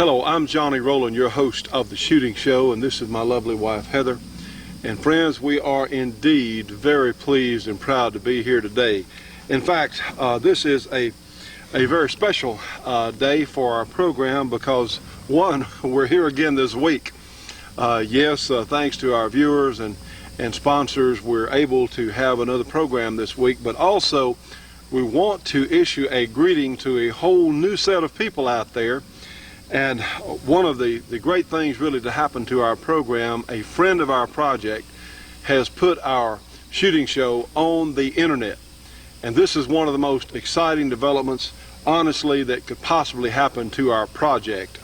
Hello, I'm Johnny Rowland, your host of The Shooting Show, and this is my lovely wife, Heather. And friends, we are indeed very pleased and proud to be here today. In fact, this is a very special day for our program because, one, we're here again this week. Yes, thanks to our viewers and sponsors, we're able to have another program this week, but also we want to issue a greeting to a whole new set of people out there. And one of the great things really to happen to our program, a friend of our project has put our shooting show on the internet. And this is one of the most exciting developments, honestly, that could possibly happen to our project,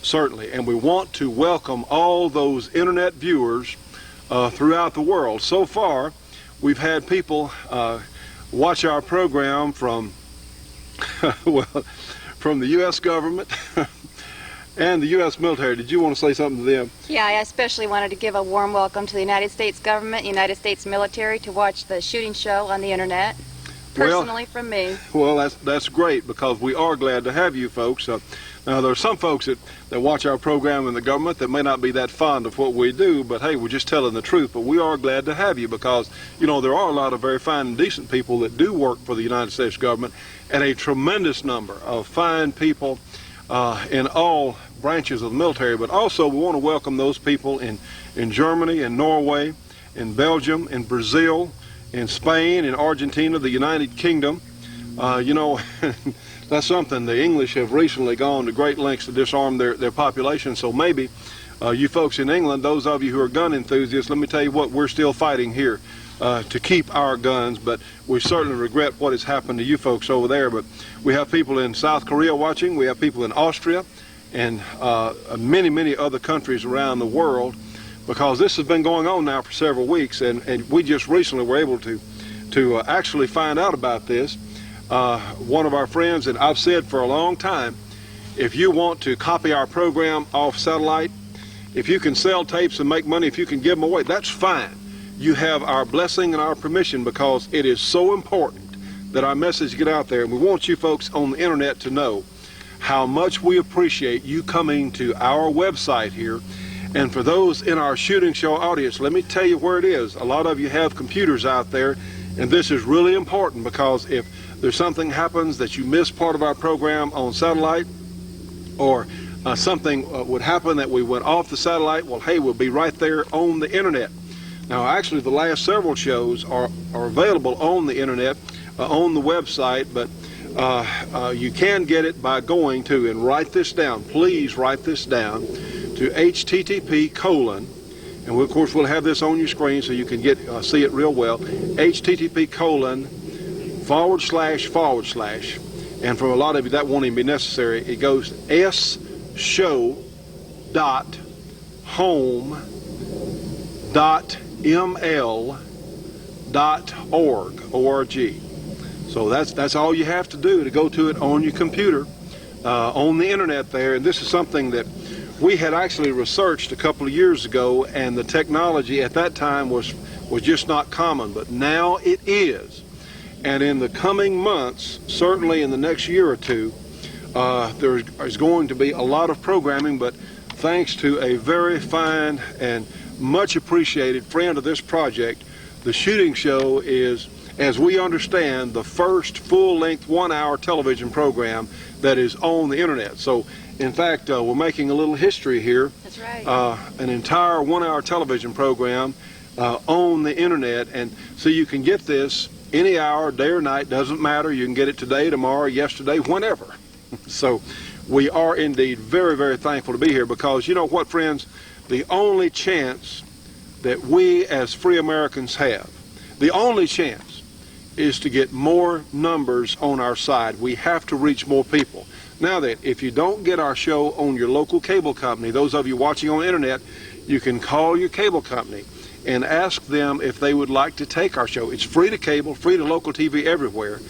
certainly. And we want to welcome all those internet viewers throughout the world. So far, we've had people watch our program from, well, from the U.S. government and the U.S. military. Did you want to say something to them? Yeah, I especially wanted to give a warm welcome to the United States government, United States military, to watch the shooting show on the internet. Personally, from me. Well, that's great, because we are glad to have you folks. Now, there are some folks that watch our program in the government that may not be that fond of what we do, but hey, we're just telling the truth. But we are glad to have you because, you know, there are a lot of very fine and decent people that do work for the United States government, and a tremendous number of fine people in all branches of the military. But also, we want to welcome those people in Germany, in Norway, in Belgium, in Brazil, in Spain, in Argentina, the United Kingdom. You know, that's something. The English have recently gone to great lengths to disarm their population. So maybe you folks in England, those of you who are gun enthusiasts, let me tell you what, we're still fighting here to keep our guns, but we certainly regret what has happened to you folks over there. But we have people in South Korea watching, we have people in Austria, and many, many other countries around the world, because this has been going on now for several weeks, and we just recently were able to actually find out about this. One of our friends, and I've said for a long time, if you want to copy our program off satellite, if you can sell tapes and make money, if you can give them away, that's fine. You have our blessing and our permission, because it is so important that our message get out there. And we want you folks on the internet to know how much we appreciate you coming to our website here. And for those in our shooting show audience, let me tell you where it is. A lot of you have computers out there, and this is really important, because if there's something happens that you miss part of our program on satellite, or something would happen that we went off the satellite, well, hey, we'll be right there on the internet. Now, actually, the last several shows are available on the internet, on the website, but you can get it by going to, and write this down, please write this down, to http:// and of course we'll have this on your screen so you can see it real well, http:// and for a lot of you that won't even be necessary. It goes sshow.home.ml.org. So that's all you have to do to go to it on your computer, on the internet there. And this is something that we had actually researched a couple of years ago, and the technology at that time was just not common, but now it is. And in the coming months, certainly in the next year or two, there is going to be a lot of programming, but thanks to a very fine and much appreciated friend of this project, the shooting show is, as we understand, the first full-length 1-hour television program that is on the internet. So, in fact, we're making a little history here. That's right. An entire 1-hour television program on the internet, and so you can get this any hour, day or night, doesn't matter. You can get it today, tomorrow, yesterday, whenever. So we are indeed very, very thankful to be here, because you know what, friends, the only chance that we as free Americans have, the only chance, is to get more numbers on our side. We have to reach more people. Now that if you don't get our show on your local cable company, those of you watching on the internet, you can call your cable company and ask them if they would like to take our show. It's free to cable, free to local TV everywhere.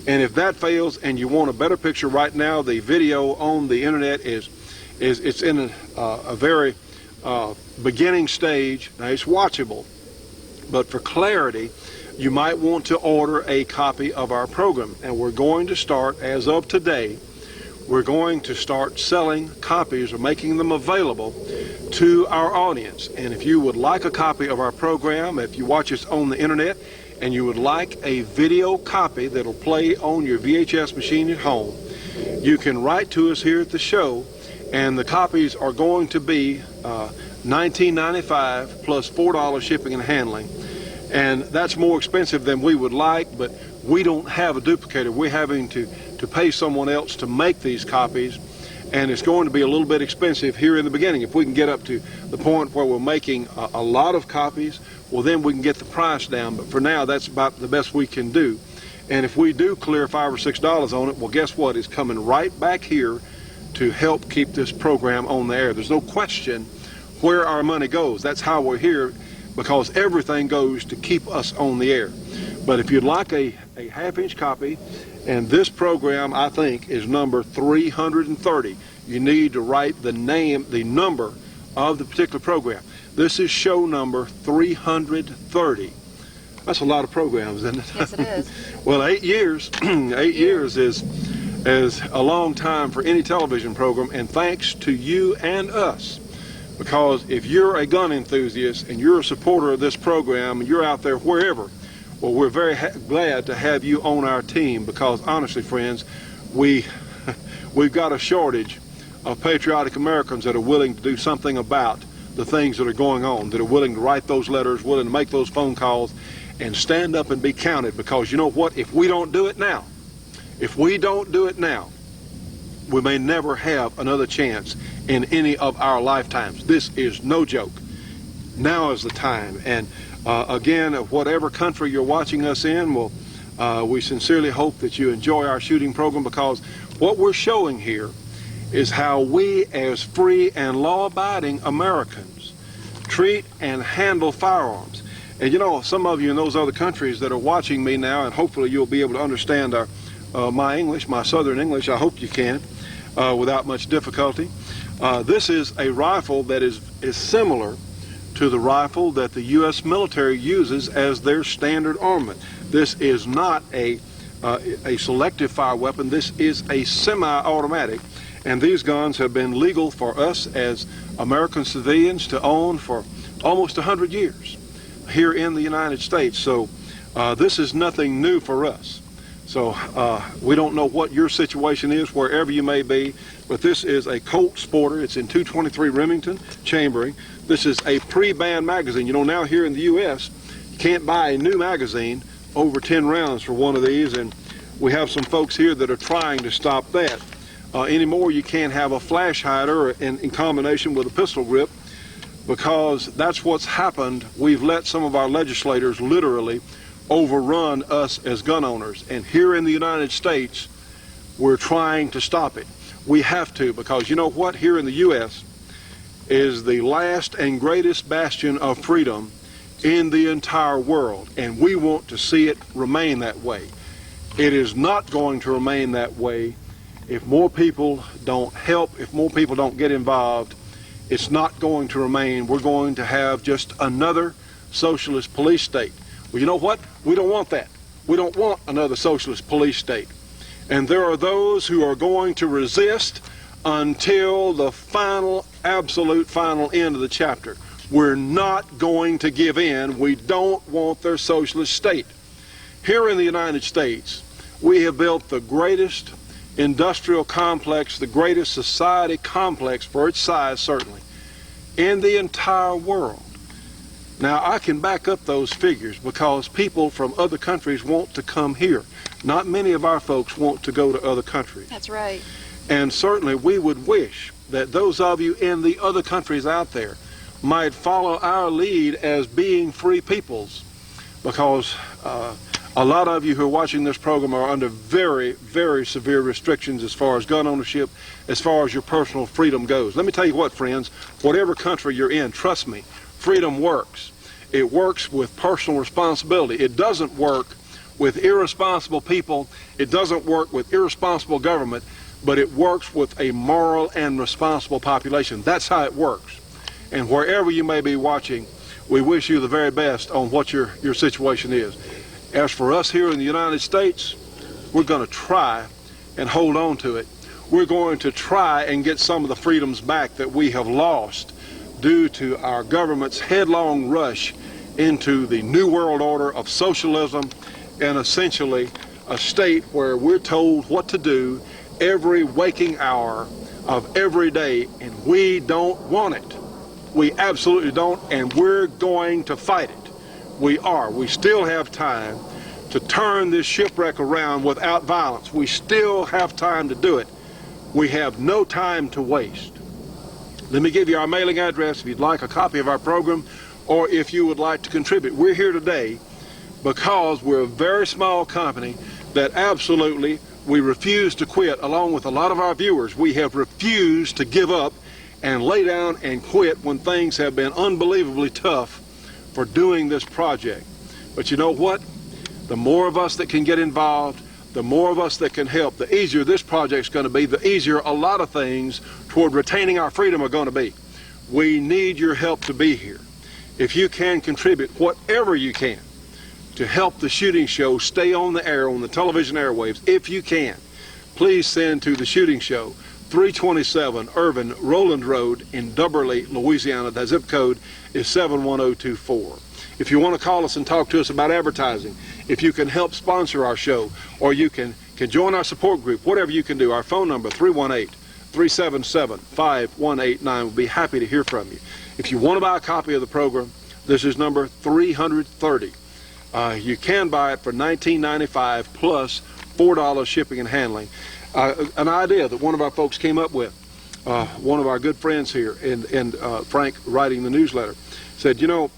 And if that fails and you want a better picture, right now the video on the internet it's in a very beginning stage. Now it's watchable, but for clarity, you might want to order a copy of our program. And we're going to start, as of today, we're going to start selling copies or making them available to our audience. And if you would like a copy of our program, if you watch us on the internet and you would like a video copy that'll play on your VHS machine at home, you can write to us here at the show, and the copies are going to be $19.95 plus $4 shipping and handling. And that's more expensive than we would like, but we don't have a duplicator. We're having to pay someone else to make these copies, and it's going to be a little bit expensive here in the beginning. If we can get up to the point where we're making a lot of copies, well, then we can get the price down. But for now, that's about the best we can do. And if we do clear $5 or $6 on it, well, guess what? It's coming right back here to help keep this program on the air. There's no question where our money goes. That's how we're here, because everything goes to keep us on the air. But if you'd like a half-inch copy, and this program, I think, is number 330, you need to write the number of the particular program. This is show number 330. That's a lot of programs, isn't it? Yes, it is. Well, 8 years, 8 years is a long time for any television program, and thanks to you and us. Because if you're a gun enthusiast and you're a supporter of this program and you're out there wherever, well, we're very glad to have you on our team, because honestly, friends, we've got a shortage of patriotic Americans that are willing to do something about the things that are going on, that are willing to write those letters, willing to make those phone calls, and stand up and be counted. Because you know what? If we don't do it now, we may never have another chance in any of our lifetimes. This is no joke. Now is the time. And again, whatever country you're watching us in, well, we sincerely hope that you enjoy our shooting program, because what we're showing here is how we, as free and law-abiding Americans, treat and handle firearms. And you know, some of you in those other countries that are watching me now, and hopefully you'll be able to understand my English, my Southern English, I hope you can, without much difficulty. This is a rifle that is similar to the rifle that the U.S. military uses as their standard armament. This is not a selective fire weapon. This is a semi-automatic, and these guns have been legal for us as American civilians to own for almost 100 years here in the United States. So this is nothing new for us. So we don't know what your situation is wherever you may be, but this is a Colt Sporter. It's in 223 Remington chambering. This is a pre-banned magazine. You know, now here in the U.S., you can't buy a new magazine over 10 rounds for one of these, and we have some folks here that are trying to stop that. Anymore, you can't have a flash hider in combination with a pistol grip, because that's what's happened. We've let some of our legislators literally overrun us as gun owners, and here in the United States, we're trying to stop it. We have to, because you know what? Here in the U.S. is the last and greatest bastion of freedom in the entire world, and we want to see it remain that way. It is not going to remain that way if more people don't help, if more people don't get involved. It's not going to remain. We're going to have just another socialist police state. Well, you know what? We don't want that. We don't want another socialist police state. And there are those who are going to resist until the final, absolute final end of the chapter. We're not going to give in. We don't want their socialist state. Here in the United States, we have built the greatest industrial complex, the greatest society complex for its size, certainly, in the entire world. Now, I can back up those figures because people from other countries want to come here. Not many of our folks want to go to other countries. That's right. And certainly we would wish that those of you in the other countries out there might follow our lead as being free peoples, because a lot of you who are watching this program are under very, very severe restrictions as far as gun ownership, as far as your personal freedom goes. Let me tell you what, friends, whatever country you're in, trust me, freedom works. It works with personal responsibility. It doesn't work with irresponsible people. It doesn't work with irresponsible government, but it works with a moral and responsible population. That's how it works. And wherever you may be watching, we wish you the very best on what your situation is. As for us here in the United States, we're going to try and hold on to it. we're going to try and get some of the freedoms back that we have lost due to our government's headlong rush into the New World Order of socialism and essentially a state where we're told what to do every waking hour of every day, and we don't want it. We absolutely don't, and we're going to fight it. We are. We still have time to turn this shipwreck around without violence. We still have time to do it. We have no time to waste. Let me give you our mailing address if you'd like a copy of our program or if you would like to contribute. We're here today because we're a very small company that absolutely we refuse to quit. Along with a lot of our viewers, we have refused to give up and lay down and quit when things have been unbelievably tough for doing this project. But you know what? The more of us that can get involved, the more of us that can help, the easier this project's going to be, the easier a lot of things toward retaining our freedom are going to be. We need your help to be here. If you can contribute whatever you can to help the shooting show stay on the air, on the television airwaves, if you can, please send to the shooting show, 327 Irvin Rowland Road in Dubberly, Louisiana. The zip code is 71024. If you want to call us and talk to us about advertising, if you can help sponsor our show, or you can join our support group, whatever you can do, our phone number, 318-377-5189. We'll be happy to hear from you. If you want to buy a copy of the program, this is number 330. You can buy it for $19.95 plus $4 shipping and handling. An idea that one of our folks came up with, one of our good friends here, and Frank writing the newsletter, said, you know,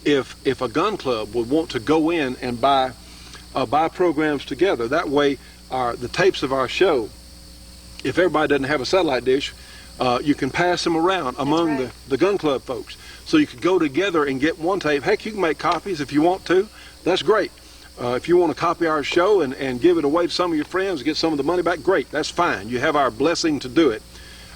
if a gun club would want to go in and buy programs together, that way the tapes of our show, if everybody doesn't have a satellite dish, you can pass them around among the gun club folks. So you could go together and get one tape. Heck, you can make copies if you want to. That's great. If you want to copy our show and give it away to some of your friends, get some of the money back, great. That's fine. You have our blessing to do it.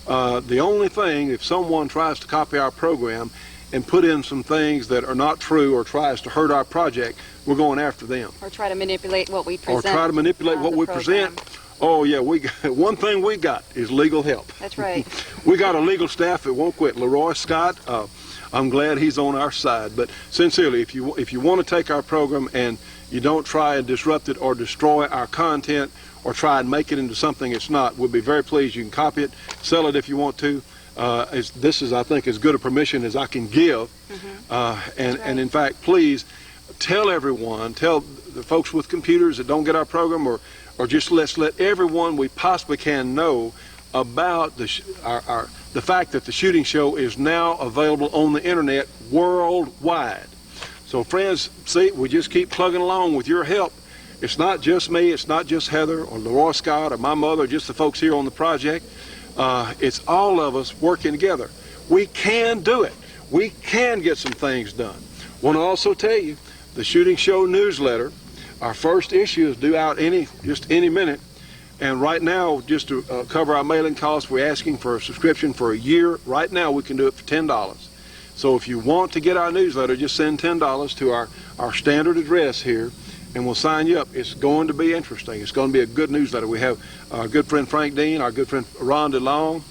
The only thing, if someone tries to copy our program and put in some things that are not true or tries to hurt our project, we're going after them. Or try to manipulate what we present. Or try to manipulate what we present. Oh yeah, one thing we got is legal help. That's right. We got a legal staff that won't quit. Leroy Scott, I'm glad he's on our side. But sincerely, if you want to take our program and you don't try and disrupt it or destroy our content or try and make it into something it's not, we'll be very pleased. You can copy it, sell it if you want to. This is, I think, as good a permission as I can give. And in fact, please tell everyone, tell the folks with computers that don't get our program, or just let's let everyone we possibly can know about the fact that the shooting show is now available on the internet worldwide. So friends, see, we just keep plugging along with your help. It's not just me, it's not just Heather or Leroy Scott or my mother, or just the folks here on the project. It's all of us working together. We can do it. We can get some things done. Want to also tell you, the shooting show newsletter, our first issue is due out just any minute. And right now, just to cover our mailing costs, we're asking for a subscription for a year. Right now, we can do it for $10. So if you want to get our newsletter, just send $10 to our standard address here, and we'll sign you up. It's going to be interesting. It's going to be a good newsletter. We have our good friend Frank Dean, our good friend Ron DeLong,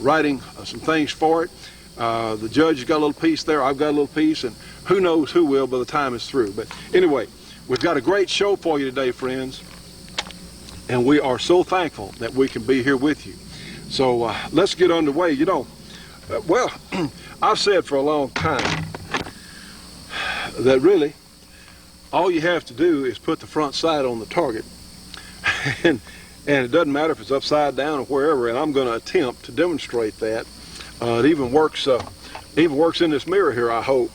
writing some things for it. The judge has got a little piece there. I've got a little piece, and who knows who will by the time it's through. But anyway, we've got a great show for you today, friends, and we are so thankful that we can be here with you. So let's get underway. You know, well, I've said for a long time that really all you have to do is put the front sight on the target, and it doesn't matter if it's upside down or wherever, and I'm going to attempt to demonstrate that. It even works in this mirror here, I hope.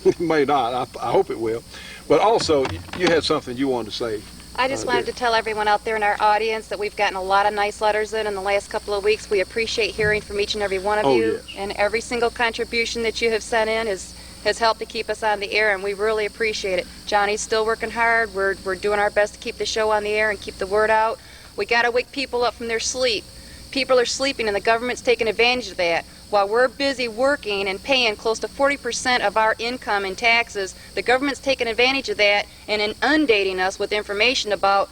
It may not. I hope it will. But also, you had something you wanted to say. I just wanted to tell everyone out there in our audience that we've gotten a lot of nice letters in the last couple of weeks. We appreciate hearing from each and every one of you. Yes. And every single contribution that you have sent in has helped to keep us on the air, and we really appreciate it. Johnny's still working hard. We're doing our best to keep the show on the air and keep the word out. We got to wake people up from their sleep. People are sleeping, and the government's taking advantage of that. While we're busy working and paying close to 40% of our income in taxes, the government's taking advantage of that and inundating us with information about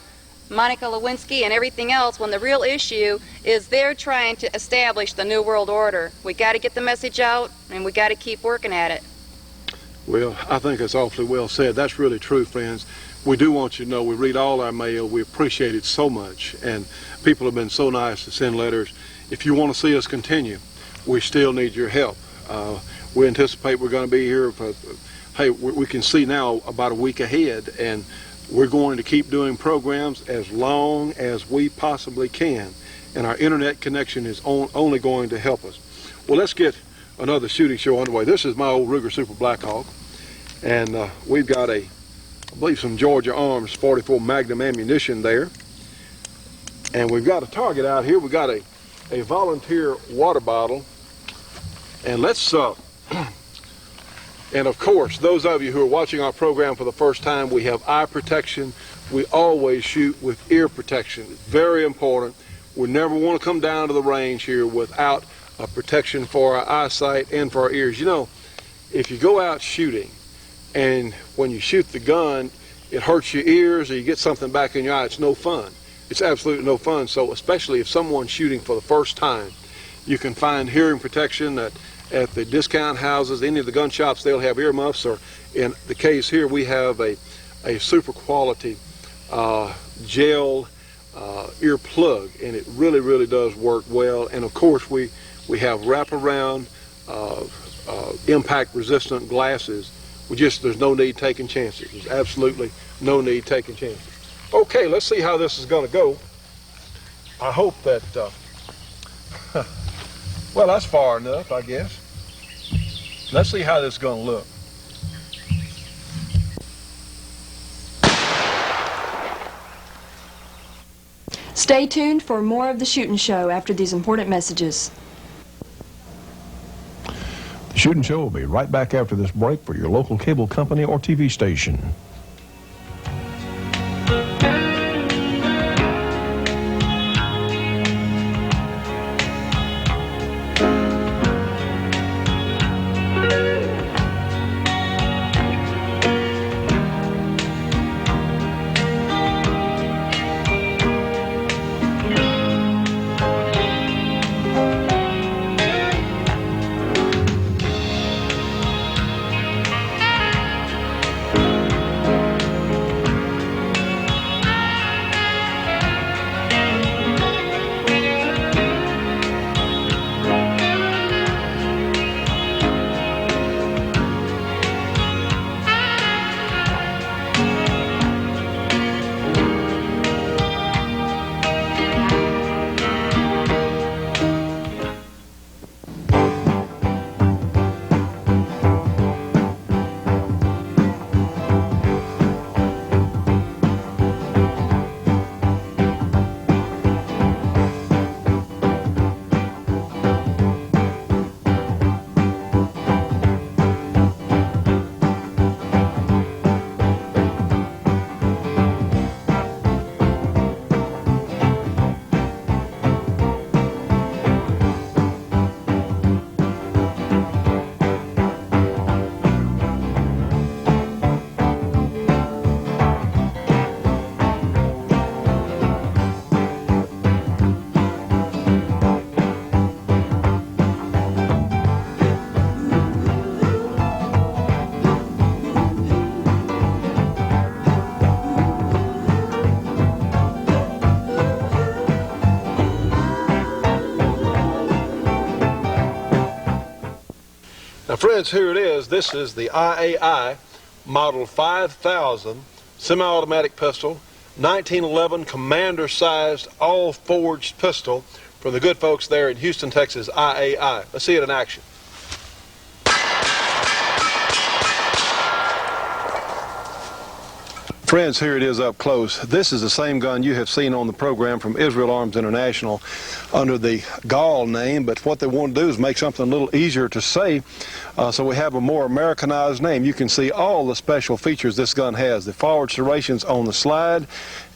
Monica Lewinsky and everything else, when the real issue is they're trying to establish the New World Order. We got to get the message out, and we got to keep working at it. Well, I think that's awfully well said. That's really true, friends. We do want you to know we read all our mail. We appreciate it so much, and people have been so nice to send letters. If you want to see us continue, we still need your help. We anticipate we're going to be here for, hey, we can see now about a week ahead, and we're going to keep doing programs as long as we possibly can, and our internet connection is only going to help us. Well, let's get another shooting show underway. This is my old Ruger Super Blackhawk, and we've got I believe some Georgia Arms 44 Magnum ammunition there, and we've got a target out here. We've got a volunteer water bottle, and let's and of course, those of you who are watching our program for the first time, we have eye protection. We always shoot with ear protection. It's very important. We never want to come down to the range here without a protection for our eyesight and for our ears. You know, if you go out shooting and when you shoot the gun, it hurts your ears or you get something back in your eye, it's no fun. It's absolutely no fun. So especially if someone's shooting for the first time, you can find hearing protection at the discount houses, any of the gun shops. They'll have earmuffs, or in the case here we have a super quality gel ear plug, and it really does work well. And of course we have wraparound impact resistant glasses. There's no need taking chances. There's absolutely no need taking chances. Okay, let's see how this is going to go. I hope that well, that's far enough, I guess. Let's see how this is going to look. Stay tuned for more of the Shootin' Show after these important messages. The Shootin' Show will be right back after this break for your local cable company or TV station. Now friends, here it is. This is the IAI Model 5000 semi-automatic pistol, 1911 commander-sized, all-forged pistol from the good folks there in Houston, Texas, IAI. Let's see it in action. Friends, here it is up close. This is the same gun you have seen on the program from Israel Arms International under the Gall name, but what they want to do is make something a little easier to say, so we have a more Americanized name. You can see all the special features this gun has. The forward serrations on the slide,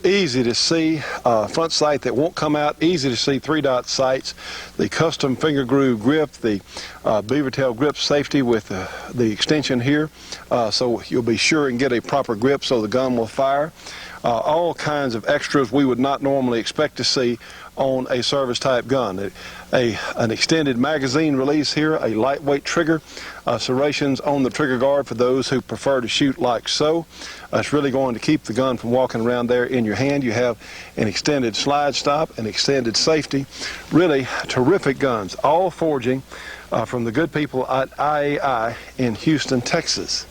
easy to see front sight that won't come out, easy to see 3-dot sights, the custom finger groove grip, the beaver tail grip safety with the extension here, so you'll be sure and get a proper grip so the gun will fire. All kinds of extras we would not normally expect to see on a service type gun. An extended magazine release here, a lightweight trigger, serrations on the trigger guard for those who prefer to shoot like so. It's really going to keep the gun from walking around there in your hand. You have an extended slide stop, an extended safety. Really terrific guns, all forging from the good people at IAI in Houston, Texas.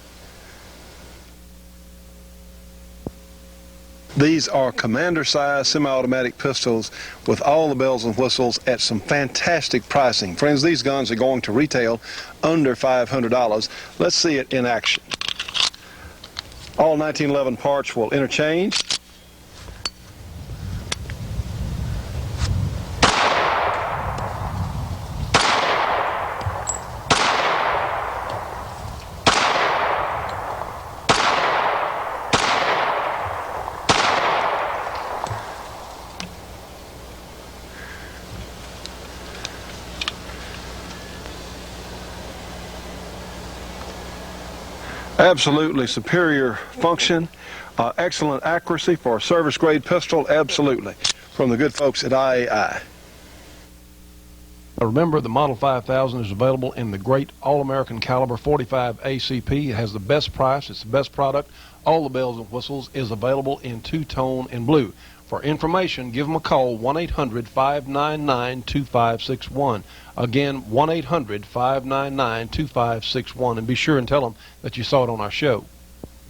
These are commander-size semi-automatic pistols with all the bells and whistles at some fantastic pricing. Friends, these guns are going to retail under $500. Let's see it in action. All 1911 parts will interchange. Absolutely superior function, excellent accuracy for a service grade pistol, absolutely, from the good folks at IAI. Now remember, the Model 5000 is available in the great all-American caliber 45 ACP. It has the best price, it's the best product, all the bells and whistles, is available in two-tone and blue. For information, give them a call, 1-800-599-2561. Again, 1-800-599-2561, and be sure and tell them that you saw it on our show.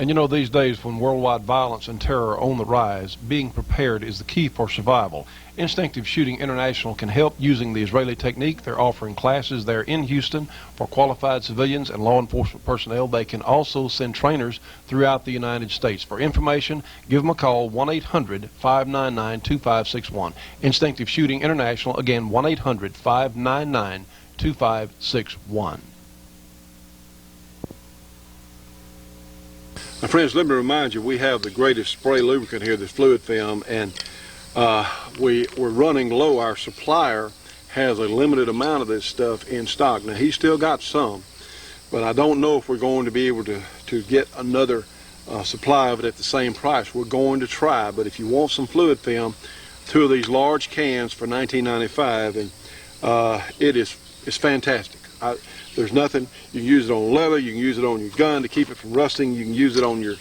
And you know, these days when worldwide violence and terror are on the rise, being prepared is the key for survival. Instinctive Shooting International can help using the Israeli technique. They're offering classes there in Houston for qualified civilians and law enforcement personnel. They can also send trainers throughout the United States. For information, give them a call, 1-800-599-2561. Instinctive Shooting International, again, 1-800-599-2561. Now, friends, let me remind you, we have the greatest spray lubricant here, this fluid film, and we're running low. Our supplier has a limited amount of this stuff in stock. Now, he's still got some, but I don't know if we're going to be able to get another supply of it at the same price. We're going to try, but if you want some fluid film, 2 of these large cans for $19.95, and it's fantastic. There's nothing, you can use it on leather, you can use it on your gun to keep it from rusting, you can use it on your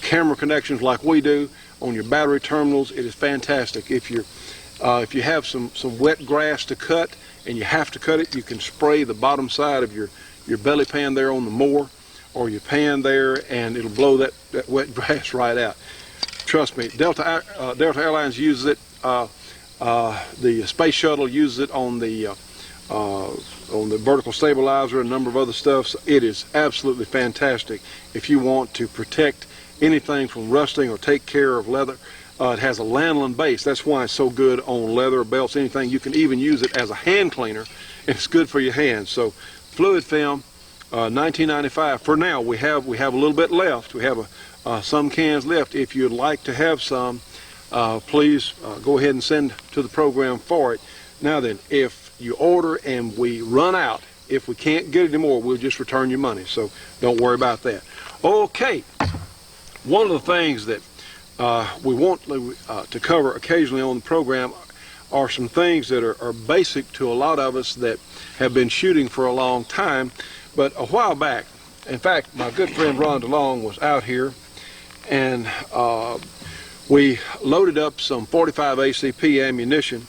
camera connections like we do, on your battery terminals. It is fantastic. If you have some wet grass to cut and you have to cut it, you can spray the bottom side of your belly pan there on the mower or your pan there, and it'll blow that wet grass right out. Trust me, Delta Airlines uses it, the space shuttle uses it on the vertical stabilizer and a number of other stuff. So it is absolutely fantastic if you want to protect anything from rusting or take care of leather. It has a lanolin base. That's why it's so good on leather, belts, anything. You can even use it as a hand cleaner, and it's good for your hands. So fluid film, $19.95 for now. We have a little bit left. We have some cans left. If you'd like to have some, please go ahead and send to the program for it. Now then, if you order and we run out, if we can't get it anymore, we'll just return your money. So don't worry about that. Okay, one of the things that we want to cover occasionally on the program are some things that are basic to a lot of us that have been shooting for a long time. But a while back, in fact, my good friend Ron DeLong was out here, and we loaded up some 45 ACP ammunition.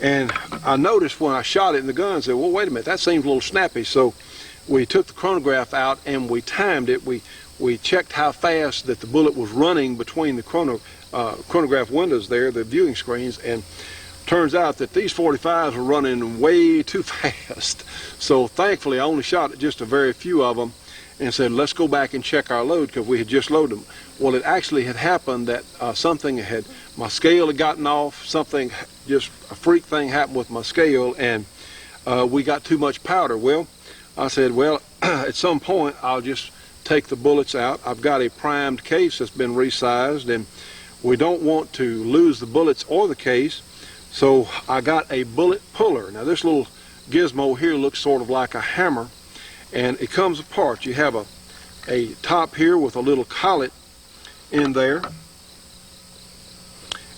And I noticed when I shot it in the gun, I said, well, wait a minute, that seems a little snappy. So we took the chronograph out and we timed it. We checked how fast that the bullet was running between the chronograph windows there, the viewing screens, and turns out that these 45s were running way too fast. So thankfully, I only shot just a very few of them and said, let's go back and check our load, because we had just loaded them. Well, it actually had happened that my scale had gotten off, just a freak thing happened with my scale, and we got too much powder. Well, I said, well, at some point I'll just take the bullets out. I've got a primed case that's been resized, and we don't want to lose the bullets or the case, so I got a bullet puller. Now this little gizmo here looks sort of like a hammer, and it comes apart. You have a top here with a little collet in there,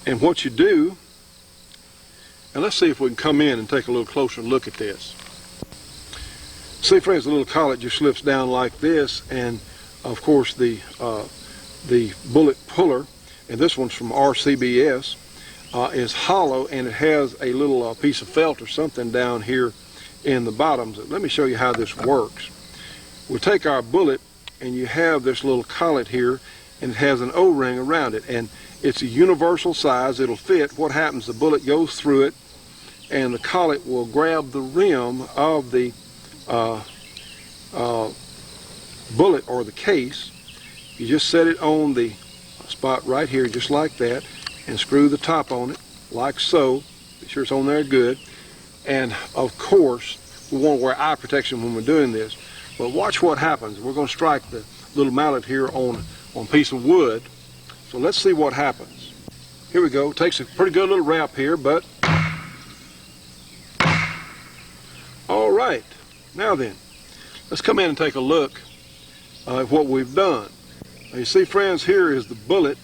and what you do, and let's see if we can come in and take a little closer look at this. See, friends, the little collet just slips down like this, and of course the bullet puller, and this one's from RCBS, is hollow, and it has a little piece of felt or something down here in the bottoms. Let me show you how this works. We'll take our bullet, and you have this little collet here, and it has an O-ring around it, and it's a universal size. It'll fit. What happens, the bullet goes through it, and the collet will grab the rim of the bullet or the case. You just set it on the spot right here, just like that, and screw the top on it, like so. Be sure it's on there good. And of course, we want to wear eye protection when we're doing this. But watch what happens. We're going to strike the little mallet here on a piece of wood. So let's see what happens. Here we go. Takes a pretty good little wrap here, but all right. Now then, let's come in and take a look at what we've done. Now you see, friends, here is the bullet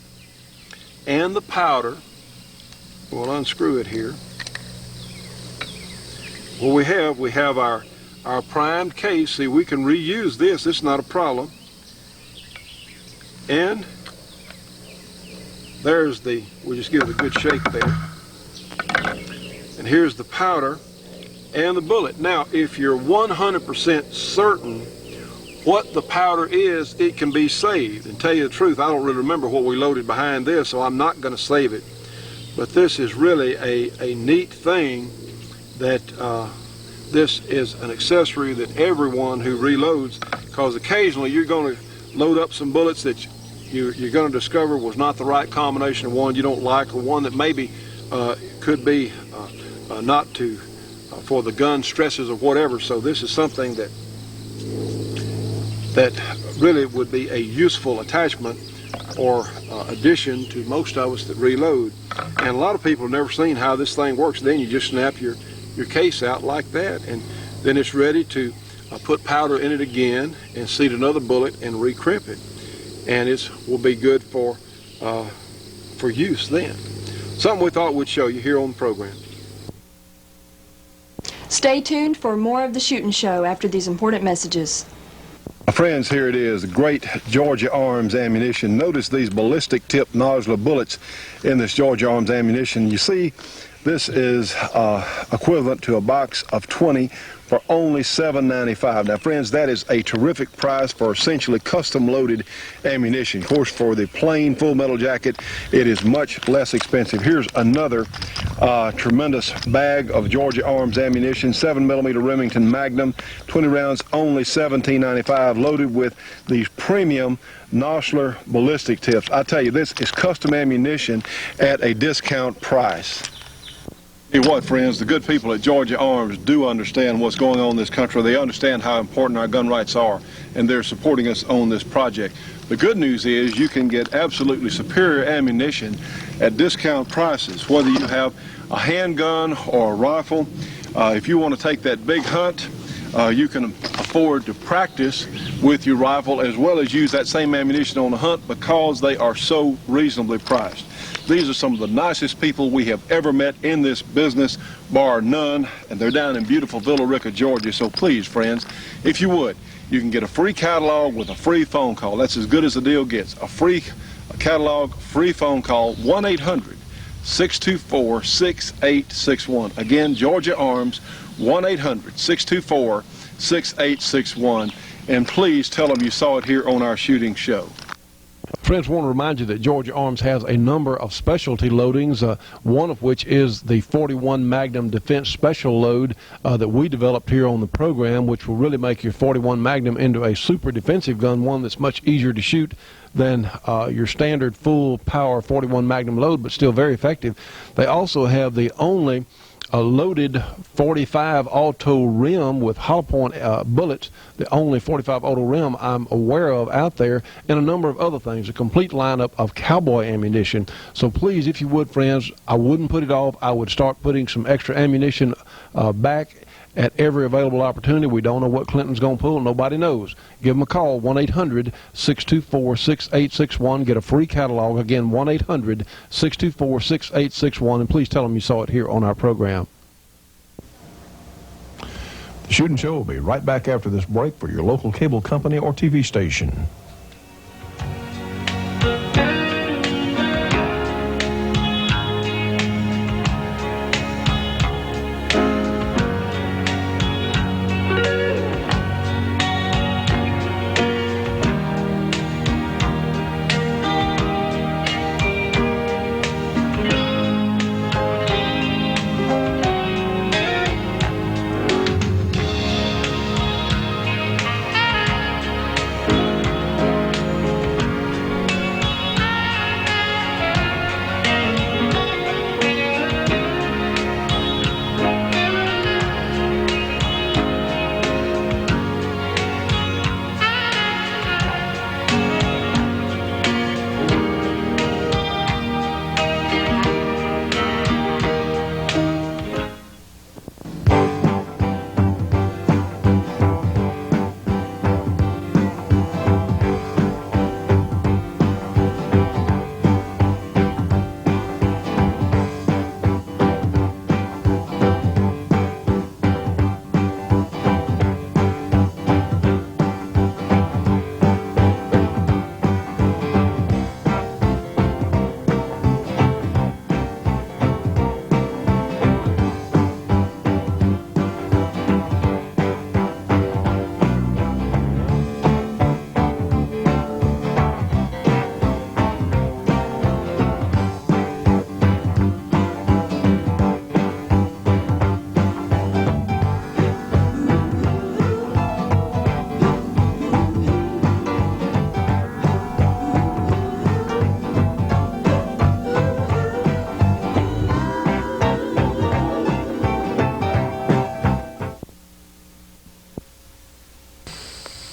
and the powder. We'll unscrew it here. What we have our primed case. See, we can reuse this. This is not a problem. And there's we'll just give it a good shake there. And here's the powder and the bullet. Now, if you're 100% certain what the powder is, it can be saved. And tell you the truth, I don't really remember what we loaded behind this, so I'm not going to save it. But this is really a neat thing, that this is an accessory that everyone who reloads, because occasionally you're going to load up some bullets that you're going to discover was not the right combination of one you don't like, or one that maybe could be not to for the gun stresses or whatever. So this is something that really would be a useful attachment or addition to most of us that reload. And a lot of people have never seen how this thing works. Then you just snap your case out like that, and then it's ready to put powder in it again and seat another bullet and recrimp it, and it will be good for use then. Something we thought we'd show you here on the program. Stay tuned for more of the Shootin' Show after these important messages. Friends, here it is, great Georgia Arms ammunition. Notice these ballistic tip nodular bullets in this Georgia Arms ammunition. You see, this is equivalent to a box of 20 for only $7.95. Now, friends, that is a terrific price for essentially custom-loaded ammunition. Of course, for the plain full metal jacket, it is much less expensive. Here's another tremendous bag of Georgia Arms ammunition, 7mm Remington Magnum, 20 rounds, only $17.95, loaded with these premium Nosler ballistic tips. I tell you, this is custom ammunition at a discount price. Tell you what, friends, the good people at Georgia Arms do understand what's going on in this country. They understand how important our gun rights are, and they're supporting us on this project. The good news is you can get absolutely superior ammunition at discount prices, whether you have a handgun or a rifle. If you want to take that big hunt, you can afford to practice with your rifle as well as use that same ammunition on the hunt, because they are so reasonably priced. These are some of the nicest people we have ever met in this business, bar none, and they're down in beautiful Villa Rica, Georgia. So please, friends, if you would, you can get a free catalog with a free phone call. That's as good as the deal gets. A free catalog, free phone call, 1-800-624-6861. Again, Georgia Arms, 1-800-624-6861. And please tell them you saw it here on our shooting show. Friends, I want to remind you that Georgia Arms has a number of specialty loadings, one of which is the 41 Magnum Defense Special Load that we developed here on the program, which will really make your 41 Magnum into a super defensive gun, one that's much easier to shoot than your standard full power 41 Magnum load, but still very effective. They also have the only a loaded 45 auto rim with hollow point bullets, the only 45 auto rim I'm aware of out there, and a number of other things, a complete lineup of cowboy ammunition. So please, if you would, friends, I wouldn't put it off. I would start putting some extra ammunition back at every available opportunity. We don't know what Clinton's going to pull. Nobody knows. Give them a call, 1-800-624-6861. Get a free catalog. Again, 1-800-624-6861. And please tell them you saw it here on our program. The Shootin' Show will be right back after this break for your local cable company or TV station.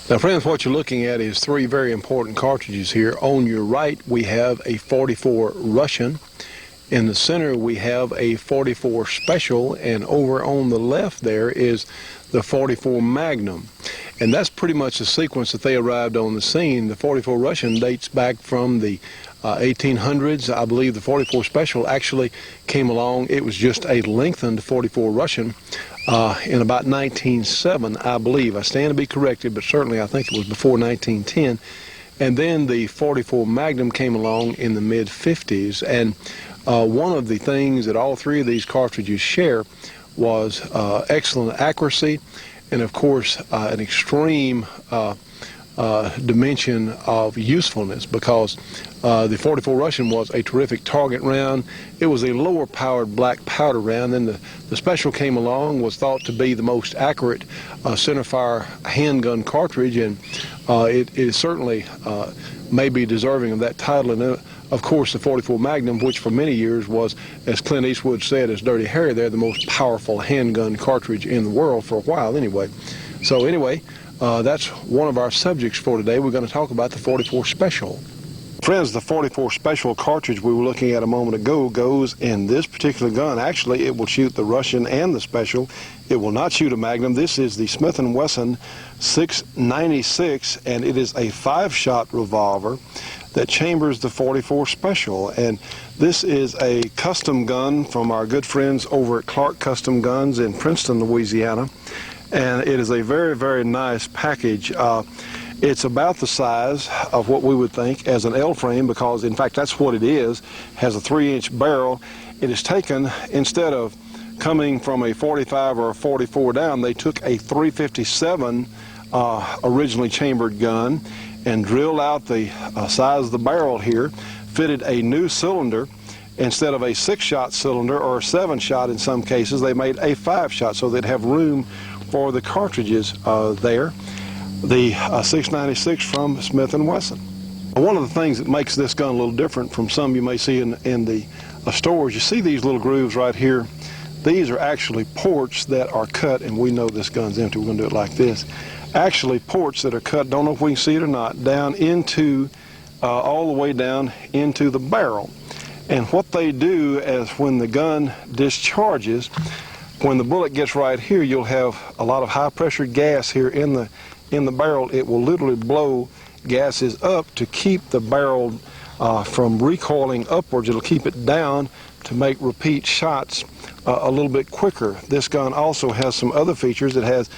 Now, friends, what you're looking at is three very important cartridges here. On your right, we have a 44 Russian. In the center, we have a 44 Special, and over on the left there is the 44 Magnum. And that's pretty much the sequence that they arrived on the scene. The 44 Russian dates back from the 1800s. I believe the 44 Special actually came along. It was just a lengthened 44 Russian in about 1907, I believe. I stand to be corrected, but certainly I think it was before 1910. And then the 44 Magnum came along in the mid-50s. And one of the things that all three of these cartridges share was excellent accuracy and, of course, an extreme dimension of usefulness, because the 44 Russian was a terrific target round. It was a lower powered black powder round. Then the Special came along, was thought to be the most accurate centerfire handgun cartridge, and it is certainly may be deserving of that title. And of course, the 44 Magnum, which for many years was, as Clint Eastwood said, as Dirty Harry there, the most powerful handgun cartridge in the world for a while anyway. So anyway, that's one of our subjects for today. We're going to talk about the 44 Special. Friends, the 44 Special cartridge we were looking at a moment ago goes in this particular gun. Actually, it will shoot the Russian and the Special. It will not shoot a Magnum. This is the Smith & Wesson 696, and it is a 5-shot revolver that chambers the 44 Special. And this is a custom gun from our good friends over at Clark Custom Guns in Princeton, Louisiana. And it is a very, very nice package. It's about the size of what we would think as an L-frame, because in fact that's what it is. Has a 3-inch barrel. It is taken, instead of coming from a 45 or a 44 down, they took a 357 originally chambered gun and drilled out the size of the barrel here, fitted a new cylinder. Instead of a 6-shot cylinder or a 7-shot in some cases, they made a 5-shot so they'd have room for the cartridges there. The 696 from Smith & Wesson. One of the things that makes this gun a little different from some you may see in the stores, you see these little grooves right here. these are actually ports that are cut, and we know this gun's empty. We're going to do it like this. Actually, ports that are cut, don't know if we can see it or not, down into, all the way down into the barrel. And what they do is when the gun discharges, when the bullet gets right here, you'll have a lot of high-pressure gas here in the barrel. It will literally blow gases up to keep the barrel from recoiling upwards. It'll keep it down to make repeat shots a little bit quicker. This gun also has some other features. It has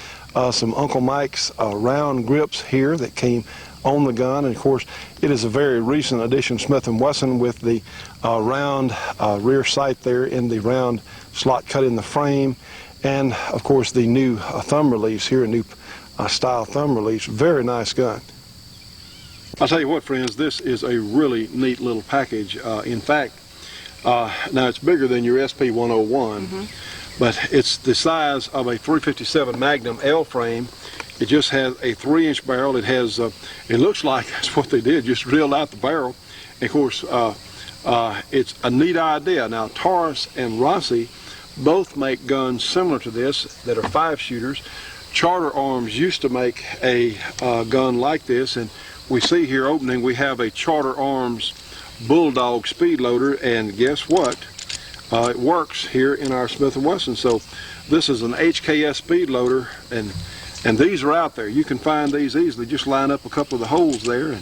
some Uncle Mike's round grips here that came on the gun, and of course it is a very recent addition, Smith & Wesson, with the round rear sight there in the round slot cut in the frame, and of course the new thumb release here, a new style thumb release. Very nice gun. I'll tell you what, friends, this is a really neat little package. In fact, now it's bigger than your SP-101, but it's the size of a .357 Magnum L frame. It just has a 3-inch barrel. It has, it looks like that's what they did, just drilled out the barrel. And of course, it's a neat idea. Now, Taurus and Rossi both make guns similar to this that are 5-shooters. Charter Arms used to make a gun like this, and we see here opening, we have a Charter Arms Bulldog speed loader, and guess what? It works here in our Smith & Wesson. So this is an HKS speed loader, and these are out there. You can find these easily. Just line up a couple of the holes there,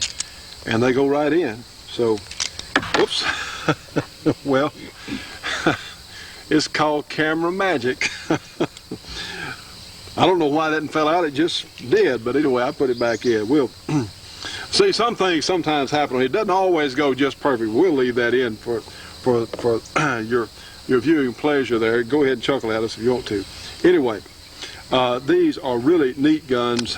and they go right in. So, whoops. Well, it's called camera magic. I don't know why that didn't fell out. It just did. But anyway, I put it back in. We'll see, some things sometimes happen. It doesn't always go just perfect. We'll leave that in for your viewing pleasure there. Go ahead and chuckle at us if you want to. Anyway, these are really neat guns.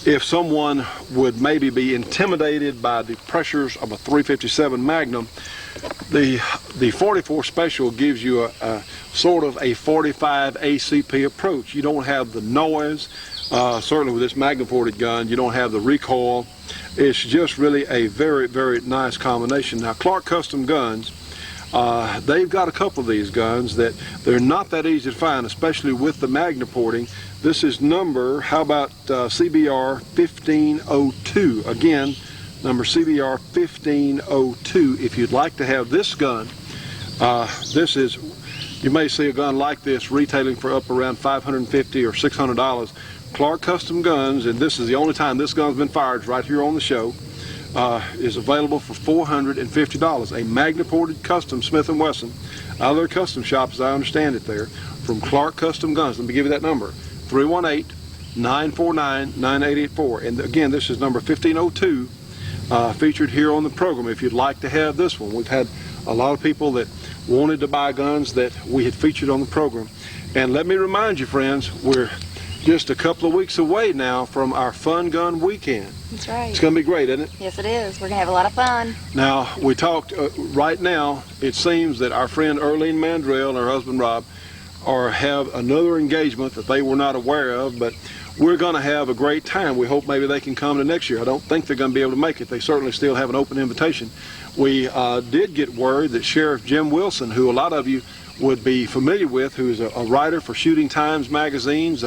If someone would maybe be intimidated by the pressures of a .357 Magnum, the 44 Special gives you a sort of a 45 ACP approach. You don't have the noise. Certainly with this Magnum-ported gun, you don't have the recoil. It's just really a very, very nice combination. Now, Clark Custom Guns, they've got a couple of these guns that they're not that easy to find, especially with the Magnum porting. This is number, how about CBR 1502? Again, number CBR 1502. If you'd like to have this gun, you may see a gun like this retailing for up around $550 or $600. Clark Custom Guns, and this is the only time this gun's been fired, right here on the show, is available for $450. A Magna-ported custom Smith & Wesson out of their custom shop, as I understand it there, from Clark Custom Guns. Let me give you that number, 318-949-9884. And again, this is number 1502, featured here on the program. If you'd like to have this one, we've had a lot of people that wanted to buy guns that we had featured on the program. And let me remind you, friends, we're just a couple of weeks away now from our Fun Gun Weekend. That's right. It's going to be great, isn't it? Yes, it is. We're going to have a lot of fun. Now, we talked, right now, it seems that our friend Earlene Mandrell and her husband Rob have another engagement that they were not aware of, but we're going to have a great time. We hope maybe they can come to next year. I don't think they're going to be able to make it. They certainly still have an open invitation. We did get word that Sheriff Jim Wilson, who a lot of you would be familiar with, who is a writer for Shooting Times magazines,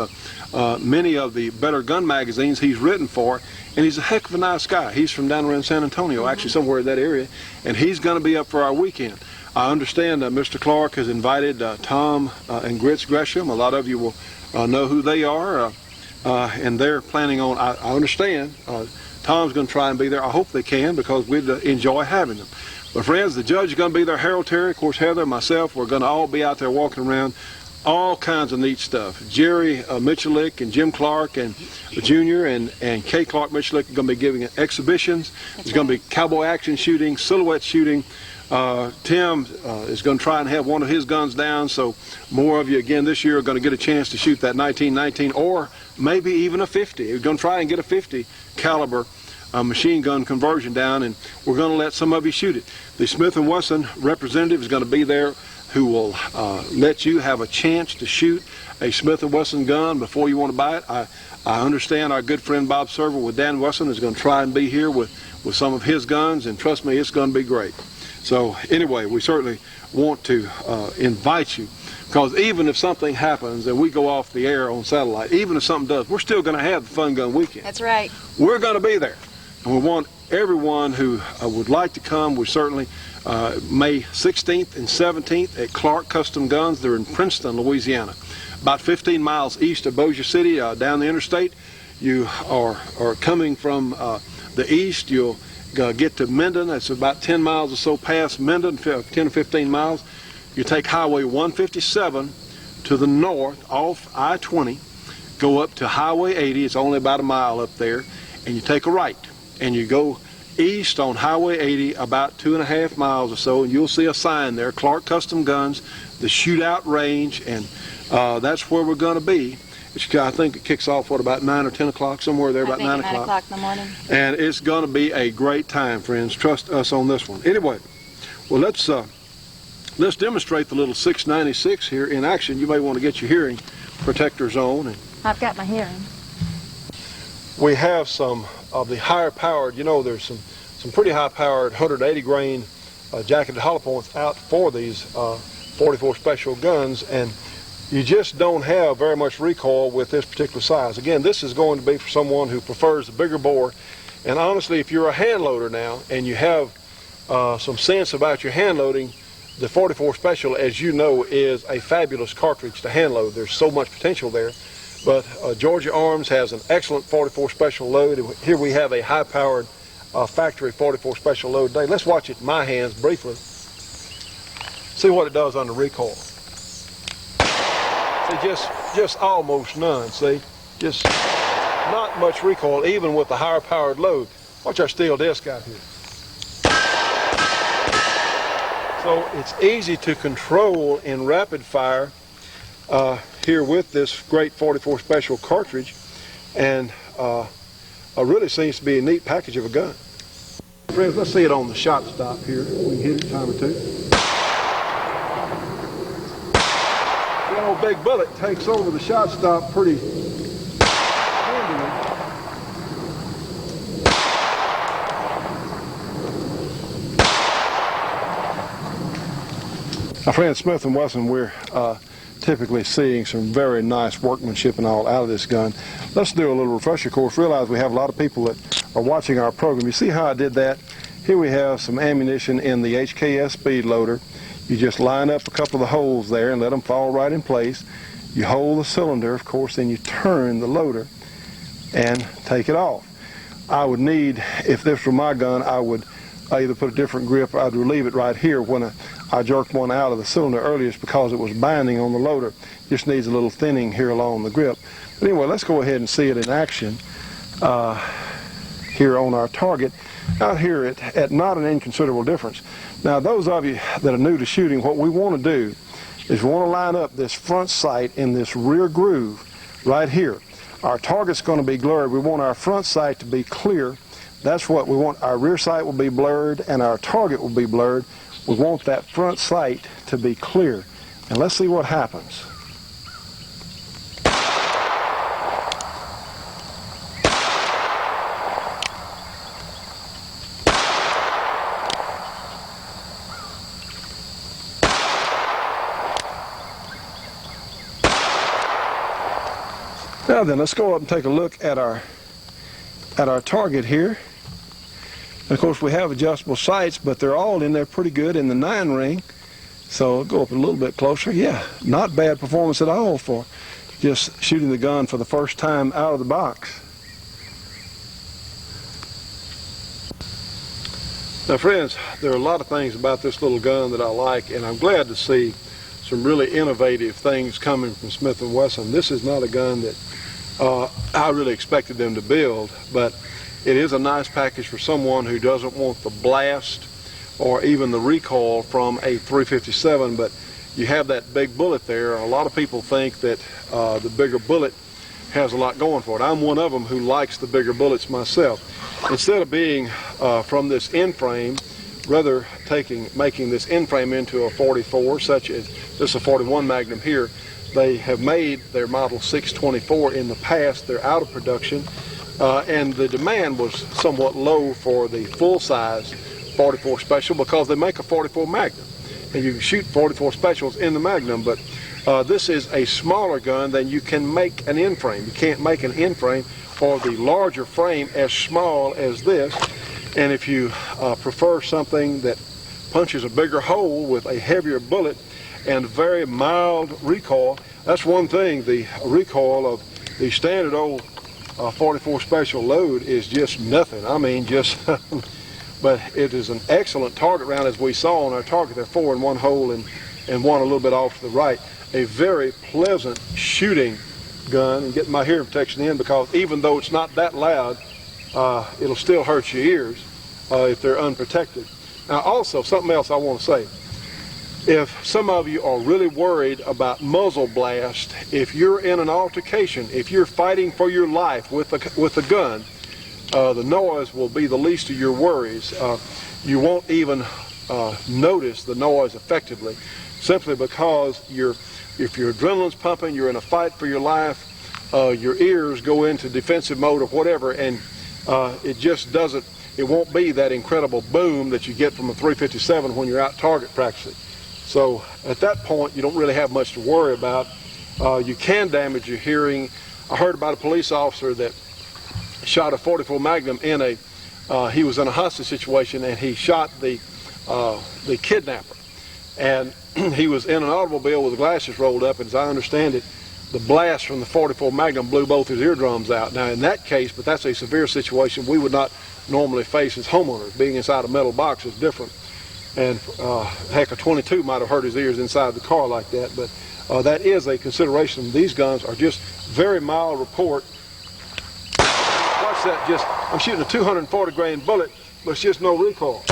many of the better gun magazines he's written for, and he's a heck of a nice guy. He's from down around San Antonio, actually somewhere in that area, and he's going to be up for our weekend. I understand Mr. Clark has invited Tom and Grits Gresham. A lot of you will know who they are, and they're planning on, I understand, Tom's going to try and be there. I hope they can, because we'd enjoy having them. But friends, the judge is going to be there, Harold Terry, of course, Heather, myself. We're going to all be out there walking around. All kinds of neat stuff. Jerry Michalik and Jim Clark and Jr. and Kay Clark Michalik are going to be giving exhibitions. There's going to be cowboy action shooting, silhouette shooting. Tim is going to try and have one of his guns down, so more of you again this year are going to get a chance to shoot that 1919 or maybe even a 50. We're going to try and get a 50 caliber machine gun conversion down, and we're going to let some of you shoot it. The Smith & Wesson representative is going to be there, who will let you have a chance to shoot a Smith & Wesson gun before you want to buy it. I understand our good friend Bob Server with Dan Wesson is going to try and be here with some of his guns, and trust me, it's going to be great. So anyway, we certainly want to invite you, because even if something happens and we go off the air on satellite, even if something does, we're still going to have the Fun Gun Weekend. That's right. We're going to be there. And we want everyone who would like to come. We certainly, May 16th and 17th at Clark Custom Guns. They're in Princeton, Louisiana, about 15 miles east of Bossier City, down the interstate. You are coming from the east. You'll get to Minden. That's about 10 miles or so past Minden, 10 to 15 miles. You take Highway 157 to the north off I-20, go up to Highway 80. It's only about a mile up there, and you take a right, and you go east on Highway 80 about 2.5 miles or so, and you'll see a sign there, Clark Custom Guns, the shootout range, and that's where we're going to be. I think it kicks off, what, about 9 or 10 o'clock, somewhere there, about 9 o'clock. 9 o'clock in the morning. And it's going to be a great time, friends. Trust us on this one. Anyway, well, let's demonstrate the little 696 here in action. You may want to get your hearing protectors on. And I've got my hearing. we have some of the higher powered, you know, there's some pretty high powered 180 grain jacketed hollow points out for these 44 special guns, and you just don't have very much recoil with this particular size. Again, this is going to be for someone who prefers the bigger bore, and honestly, if you're a hand loader now and you have some sense about your hand loading, the 44 Special, as you know, is a fabulous cartridge to hand load. There's so much potential there. But Georgia Arms has an excellent 44 Special load. Here we have a high-powered factory 44 Special load today. Let's watch it in my hands briefly. See what it does under recoil. See, just almost none, see? Just not much recoil, even with the higher-powered load. Watch our steel disc out here. So it's easy to control in rapid fire here with this great 44 Special cartridge, and really seems to be a neat package of a gun. Friends, let's see it on the shot stop here. We can hit it a time or two. That old big bullet takes over the shot stop pretty handily. Now, friends, Smith & Wesson, we're typically seeing some very nice workmanship and all out of this gun. Let's do a little refresher course. Realize we have a lot of people that are watching our program. You see how I did that? Here we have some ammunition in the HKS speed loader. You just line up a couple of the holes there and let them fall right in place. You hold the cylinder, of course, then you turn the loader and take it off. I would need, if this were my gun, I would either put a different grip or I'd relieve it right here. When I jerked one out of the cylinder earlier, it's because it was binding on the loader. Just needs a little thinning here along the grip. But anyway, let's go ahead and see it in action here on our target. Out here at not an inconsiderable difference. Now, those of you that are new to shooting, what we want to do is we want to line up this front sight in this rear groove right here. Our target's going to be blurred. We want our front sight to be clear. That's what we want. Our rear sight will be blurred and our target will be blurred. We want that front sight to be clear. And let's see what happens. Now then, let's go up and take a look at our target here. And of course, we have adjustable sights, but they're all in there pretty good in the 9 ring. So I'll go up a little bit closer. Yeah, not bad performance at all for just shooting the gun for the first time out of the box. Now, friends, there are a lot of things about this little gun that I like, and I'm glad to see some really innovative things coming from Smith & Wesson. This is not a gun that I really expected them to build, but it is a nice package for someone who doesn't want the blast or even the recoil from a .357, but you have that big bullet there. A lot of people think that the bigger bullet has a lot going for it. I'm one of them who likes the bigger bullets myself. Instead of being from this end frame, rather making this end frame into a 44, such as this is a 41 Magnum here, they have made their model 624 in the past. They're out of production, and the demand was somewhat low for the full-size 44 Special because they make a 44 Magnum, and you can shoot 44 Specials in the Magnum, but this is a smaller gun than you can make an end frame. You can't make an end frame or the larger frame as small as this, and if you prefer something that punches a bigger hole with a heavier bullet and very mild recoil, that's one thing. The recoil of the standard old 44 Special load is just nothing. I mean, just but it is an excellent target round, as we saw on our target. There are 4 in one hole and one a little bit off to the right. A very pleasant shooting gun, and getting my hearing protection in, because even though it's not that loud, it'll still hurt your ears if they're unprotected. Now also, something else I want to say. If some of you are really worried about muzzle blast, if you're in an altercation, if you're fighting for your life with a gun, the noise will be the least of your worries. You won't even notice the noise effectively, simply because if your adrenaline's pumping, you're in a fight for your life, your ears go into defensive mode or whatever, and it won't be that incredible boom that you get from a 357 when you're out target practicing. So at that point, you don't really have much to worry about. You can damage your hearing. I heard about a police officer that shot a 44 Magnum he was in a hostage situation, and he shot the kidnapper. And he was in an automobile with the glasses rolled up, and as I understand it, the blast from the 44 Magnum blew both his eardrums out. Now in that case, but that's a severe situation we would not normally face as homeowners. Being inside a metal box is different. And heck, a 22 might have hurt his ears inside the car like that, but that is a consideration. These guns are just very mild report. Watch that, I'm shooting a 240 grain bullet, but it's just no recoil.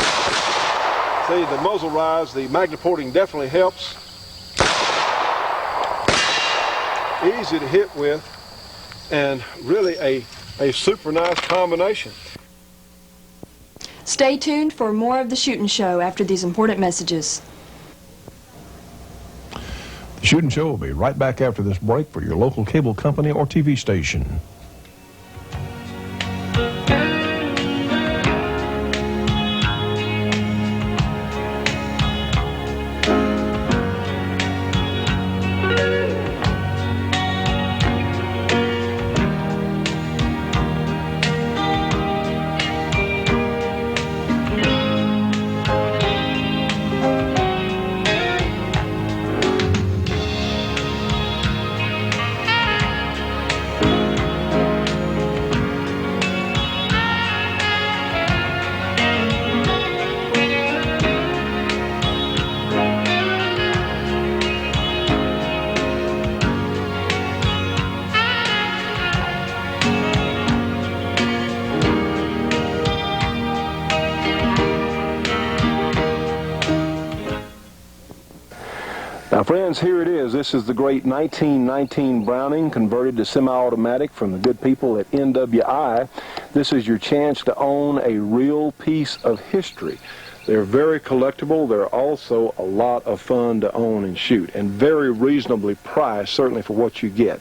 See, the muzzle rise, the magneporting definitely helps. Easy to hit with, and really a super nice combination. Stay tuned for more of the Shootin' Show after these important messages. The Shootin' Show will be right back after this break for your local cable company or TV station. Now friends, here it is. This is the great 1919 Browning converted to semi-automatic from the good people at NWI. This is your chance to own a real piece of history. They're very collectible. They're also a lot of fun to own and shoot, and very reasonably priced, certainly for what you get.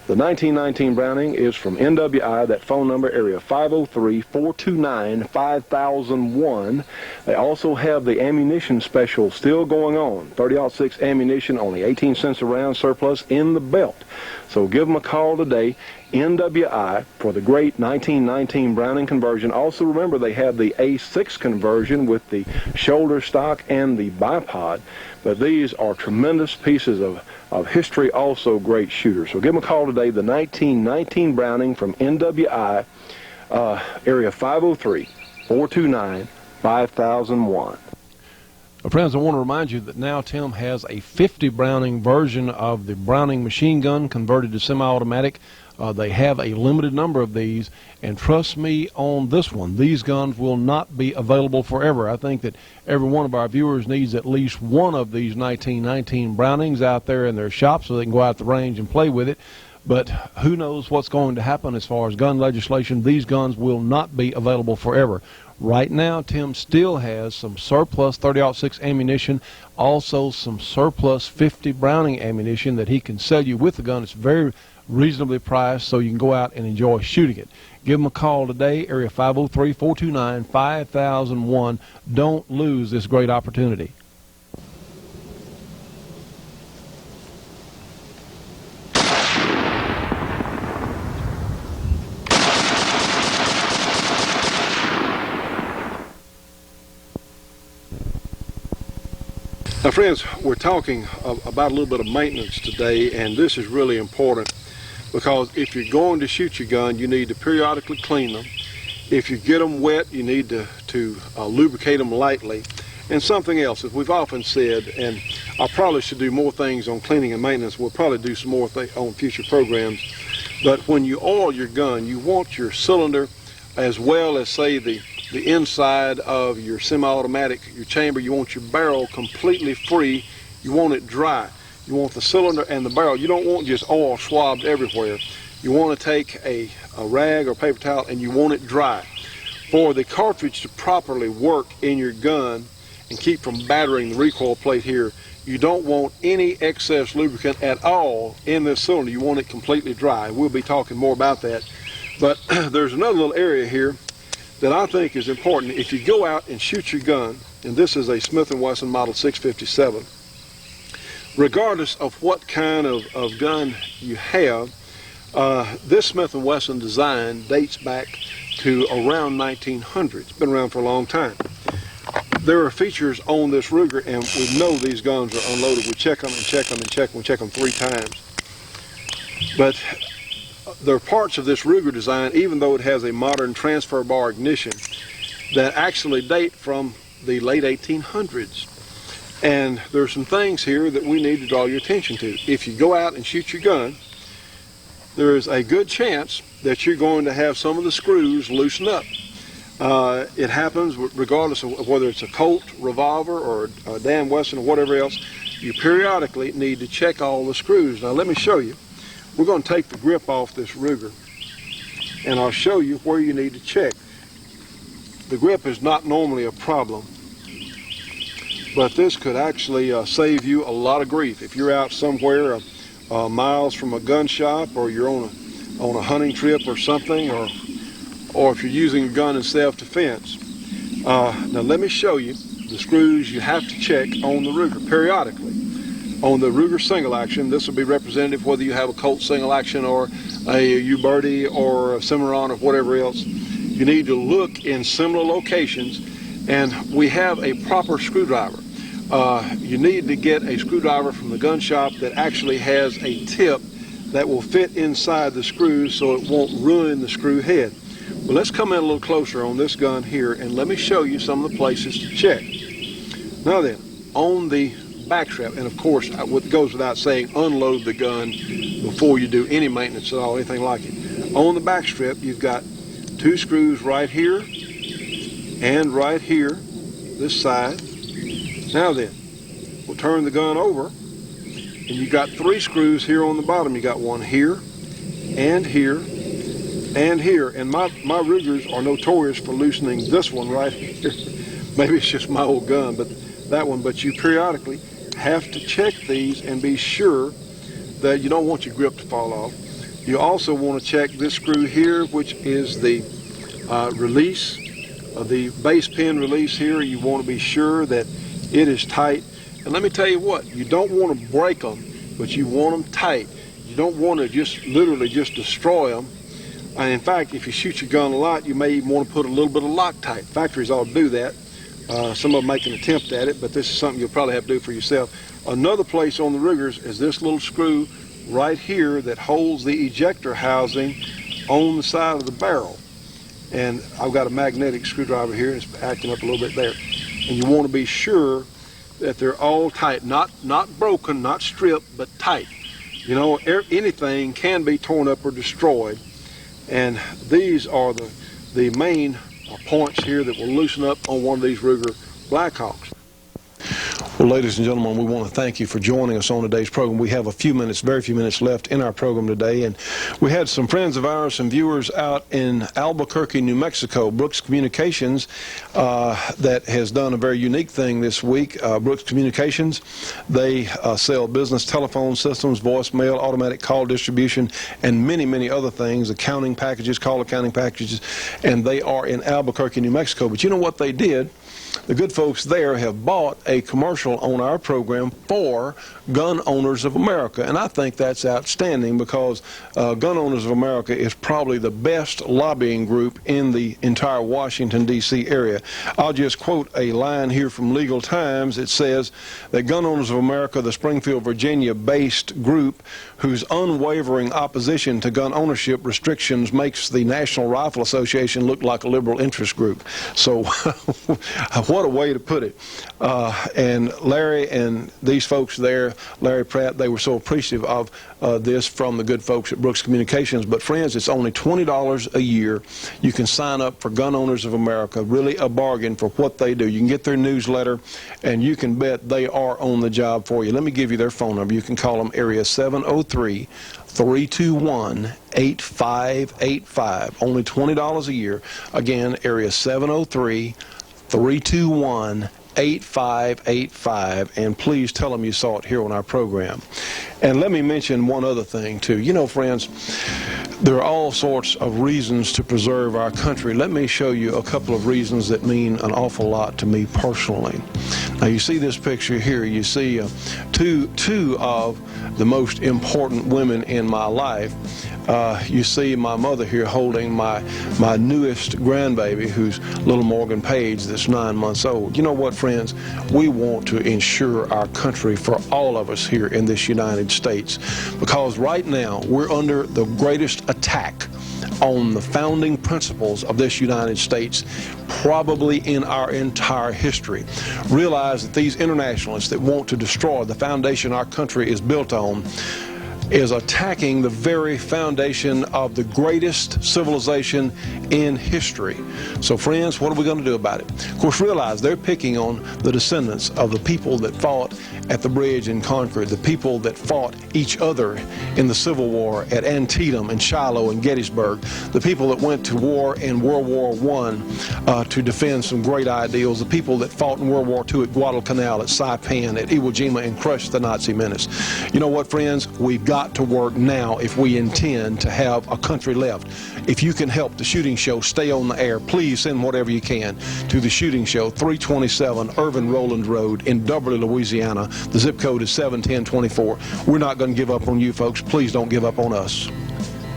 The 1919 Browning is from NWI. That phone number, area 503-429-5001. They also have the ammunition special still going on. 30-06 ammunition, only 18 cents a round, surplus in the belt. So give them a call today. NWI for the great 1919 Browning conversion. Also remember, they have the A6 conversion with the shoulder stock and the bipod, but these are tremendous pieces of history, also great shooters. So give them a call today, the 1919 Browning from NWI, area 503-429-5001. Well, friends, I want to remind you that now Tim has a 50 Browning version of the Browning machine gun converted to semi-automatic. They have a limited number of these, and trust me on this one, these guns will not be available forever. I think that every one of our viewers needs at least one of these 1919 Brownings out there in their shop so they can go out the range and play with it. But who knows what's going to happen as far as gun legislation. These guns will not be available forever. Right now, Tim still has some surplus .30-06 ammunition, also some surplus .50 Browning ammunition that he can sell you with the gun. It's very reasonably priced, so you can go out and enjoy shooting it. Give him a call today, area 503-429-5001. Don't lose this great opportunity. Now, friends, we're talking about a little bit of maintenance today, and this is really important because if you're going to shoot your gun, you need to periodically clean them. If you get them wet, you need to lubricate them lightly. And something else, as we've often said, and I probably should do more things on cleaning and maintenance. We'll probably do some more on future programs. But when you oil your gun, you want your cylinder as well as, say, the inside of your semi-automatic, your chamber. You want your barrel completely free. You want it dry. You want the cylinder and the barrel. You don't want just oil swabbed everywhere. You want to take a rag or paper towel and you want it dry. For the cartridge to properly work in your gun and keep from battering the recoil plate here, you don't want any excess lubricant at all in this cylinder. You want it completely dry. We'll be talking more about that. But there's another little area here that I think is important. If you go out and shoot your gun, and this is a Smith & Wesson Model 657, regardless of what kind of gun you have, this Smith & Wesson design dates back to around 1900. It's been around for a long time. There are features on this Ruger, and we know these guns are unloaded. We check them and check them and check them. We check them 3 times. But there are parts of this Ruger design, even though it has a modern transfer bar ignition, that actually date from the late 1800s. And there are some things here that we need to draw your attention to. If you go out and shoot your gun, there is a good chance that you're going to have some of the screws loosen up. It happens regardless of whether it's a Colt revolver or a Dan Wesson or whatever else. You periodically need to check all the screws. Now let me show you. We're going to take the grip off this Ruger, and I'll show you where you need to check. The grip is not normally a problem, but this could actually save you a lot of grief. If you're out somewhere miles from a gun shop, or you're on a hunting trip or something, or if you're using a gun in self-defense. Now let me show you the screws you have to check on the Ruger periodically. On the Ruger single action, this will be representative whether you have a Colt single action or a Uberti or a Cimarron or whatever else. You need to look in similar locations, and we have a proper screwdriver. You need to get a screwdriver from the gun shop that actually has a tip that will fit inside the screws so it won't ruin the screw head. Well, let's come in a little closer on this gun here, and let me show you some of the places to check. Now then, on the back strap, and of course, what goes without saying, unload the gun before you do any maintenance at all, anything like it. On the back strap, you've got 2 screws right here and right here, this side. Now then, we'll turn the gun over, and you've got 3 screws here on the bottom. You got one here and here and here, and my Rugers are notorious for loosening this one right here. Maybe it's just my old gun, but that one. But you periodically have to check these and be sure that you don't want your grip to fall off. You also want to check this screw here, which is the release, the base pin release here. You want to be sure that it is tight. And let me tell you what, you don't want to break them, but you want them tight. You don't want to just literally just destroy them. And in fact, if you shoot your gun a lot, you may even want to put a little bit of Loctite. Factories ought to do that. Some of them make an attempt at it, but this is something you'll probably have to do for yourself. Another place on the Rugers is this little screw right here that holds the ejector housing on the side of the barrel. And I've got a magnetic screwdriver here, and it's acting up a little bit there. And you want to be sure that they're all tight, not broken, not stripped, but tight. You know, anything can be torn up or destroyed, and these are the main points here that will loosen up on one of these Ruger Blackhawks. Well, ladies and gentlemen, we want to thank you for joining us on today's program. We have a few minutes, very few minutes left in our program today, and we had some friends of ours, some viewers out in Albuquerque, New Mexico. Brooks Communications that has done a very unique thing this week. Brooks Communications, they sell business telephone systems, voicemail, automatic call distribution, and many, many other things, accounting packages, call accounting packages, and they are in Albuquerque, New Mexico. But you know what they did? The good folks there have bought a commercial on our program for Gun Owners of America, and I think that's outstanding because Gun Owners of America is probably the best lobbying group in the entire Washington, D.C. area. I'll just quote a line here from Legal Times. It says that Gun Owners of America, the Springfield, Virginia-based group whose unwavering opposition to gun ownership restrictions makes the National Rifle Association look like a liberal interest group. So what a way to put it. And Larry and these folks there, Larry Pratt, they were so appreciative of this from the good folks at Brooks Communications. But friends, it's only $20 a year. You can sign up for Gun Owners of America. Really a bargain for what they do. You can get their newsletter, and you can bet they are on the job for you. Let me give you their phone number. You can call them area 703-321-8585. Only $20 a year. Again, area 703-321-8585, and please tell them you saw it here on our program. And let me mention one other thing too. You know, friends, there are all sorts of reasons to preserve our country. Let me show you a couple of reasons that mean an awful lot to me personally. Now, you see this picture here. You see two of the most important women in my life. You see my mother here holding my newest grandbaby, who's little Morgan Page, that's 9 months old. You know what, friends? We want to ensure our country for all of us here in this United States, because right now we're under the greatest attack on the founding principles of this United States probably in our entire history. Realize that these internationalists that want to destroy the foundation our country is built on is attacking the very foundation of the greatest civilization in history. So friends, what are we going to do about it? Of course, realize they're picking on the descendants of the people that fought at the bridge in Concord, the people that fought each other in the Civil War at Antietam and Shiloh and Gettysburg, the people that went to war in World War I to defend some great ideals, the people that fought in World War II at Guadalcanal, at Saipan, at Iwo Jima, and crushed the Nazi menace. You know what, friends? We've got to work now if we intend to have a country left. If you can help the Shooting Show stay on the air, please send whatever you can to the Shooting Show, 327 Irvin Rowland Road in Dublin, Louisiana. The zip code is 71024. We're not going to give up on you folks. Please don't give up on us.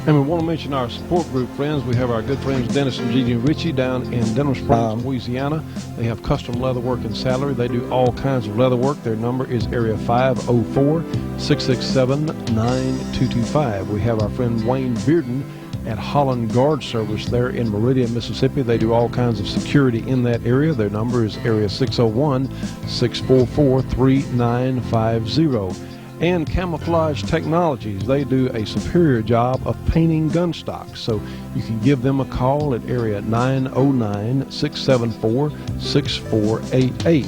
And we want to mention our support group friends. We have our good friends Dennis and Gigi Ritchie down in Denham Springs, Louisiana. They have custom leather work and saddlery. They do all kinds of leather work. Their number is area 504-667-9225. We have our friend Wayne Bearden at Holland Guard Service there in Meridian, Mississippi. They do all kinds of security in that area. Their number is area 601-644-3950. And Camouflage Technologies, they do a superior job of painting gun stocks. So you can give them a call at area 909-674-6488.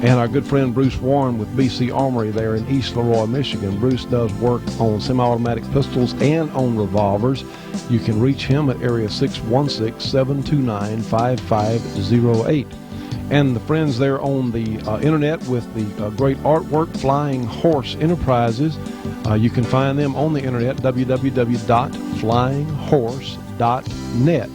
And our good friend Bruce Warren with BC Armory there in East Leroy, Michigan. Bruce does work on semi-automatic pistols and on revolvers. You can reach him at area 616-729-5508. And the friends there on the internet with the great artwork, Flying Horse Enterprises. You can find them on the internet, www.flyinghorse.net.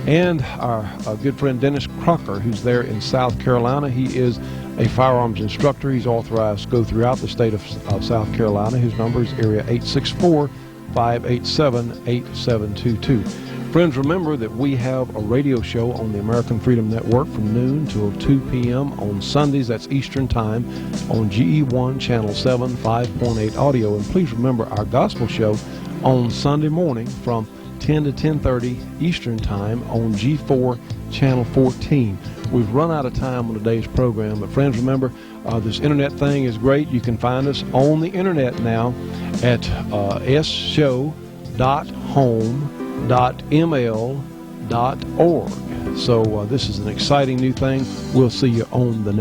And our good friend Dennis Crocker, who's there in South Carolina. He is a firearms instructor. He's authorized to go throughout the state of South Carolina. His number is area 864-587-8722. Friends, remember that we have a radio show on the American Freedom Network from noon till 2 p.m. on Sundays, that's Eastern Time, on GE1 Channel 7, 5.8 audio. And please remember our gospel show on Sunday morning from 10 to 10:30 Eastern Time on G4 Channel 14. We've run out of time on today's program, but friends, remember, this internet thing is great. You can find us on the internet now at sshow.home.ml.org. So this is an exciting new thing. We'll see you on the next